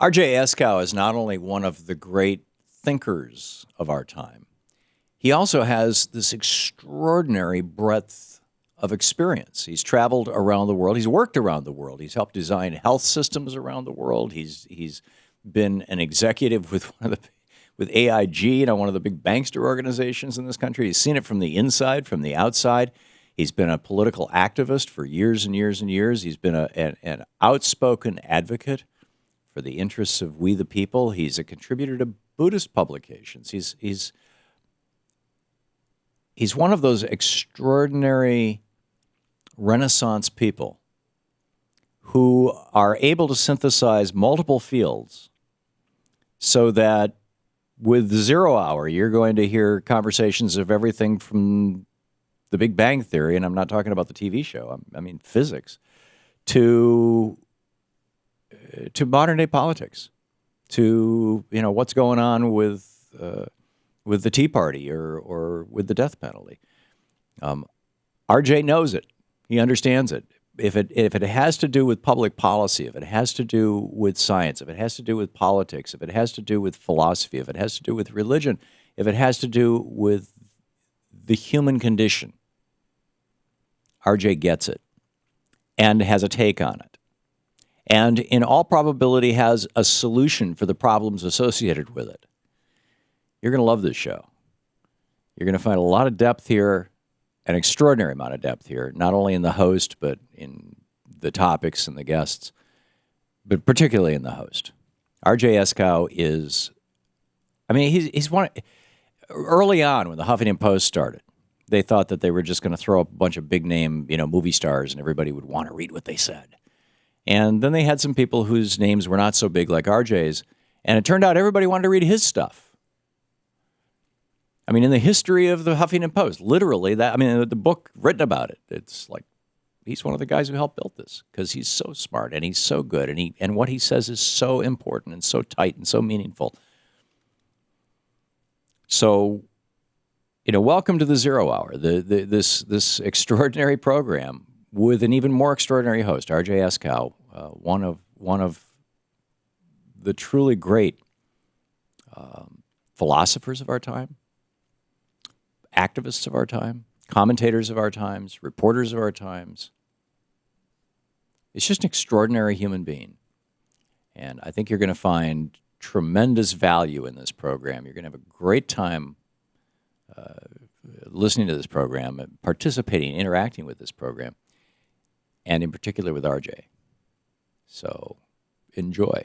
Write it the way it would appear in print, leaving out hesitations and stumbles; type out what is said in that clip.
RJ Eskow is not only one of the great thinkers of our time, he also has this extraordinary breadth of experience. He's traveled around the world. He's worked around the world. He's helped design health systems around the world. He's been an executive with with AIG, one of the big bankster organizations in this country. He's seen it from the inside, from the outside. He's been a political activist for years and years and years. He's been an outspoken advocate for the interests of we the people. He's a contributor to Buddhist publications. He's one of those extraordinary Renaissance people who are able to synthesize multiple fields so that with Zero Hour, you're going to hear conversations of everything from the Big Bang Theory, and I'm not talking about the TV show, I mean physics, to modern day politics, to what's going on with the Tea Party or with the death penalty. RJ knows it. He understands it. If it has to do with public policy, if it has to do with science, if it has to do with politics, if it has to do with philosophy, if it has to do with religion, if it has to do with the human condition, RJ gets it and has a take on it. And in all probability has a solution for the problems associated with it. You're going to love this show. You're going to find a lot of depth here, an extraordinary amount of depth here, not only in the host, but in the topics and the guests, but particularly in the host. RJ Eskow is, he's one, early on when the Huffington Post started, they thought that they were just going to throw up a bunch of big name, movie stars and everybody would want to read what they said. And then they had some people whose names were not so big like RJ's, and it turned out everybody wanted to read his stuff. In the history of the Huffington Post, literally the book written about it, it's like he's one of the guys who helped build this because he's so smart and he's so good and what he says is so important and so tight and so meaningful. So, welcome to the Zero Hour, this extraordinary program with an even more extraordinary host, RJ Eskow, one of the truly great philosophers of our time, activists of our time, commentators of our times, reporters of our times. It's just an extraordinary human being. And I think you're going to find tremendous value in this program. You're going to have a great time listening to this program, participating, interacting with this program, and in particular with RJ. So enjoy.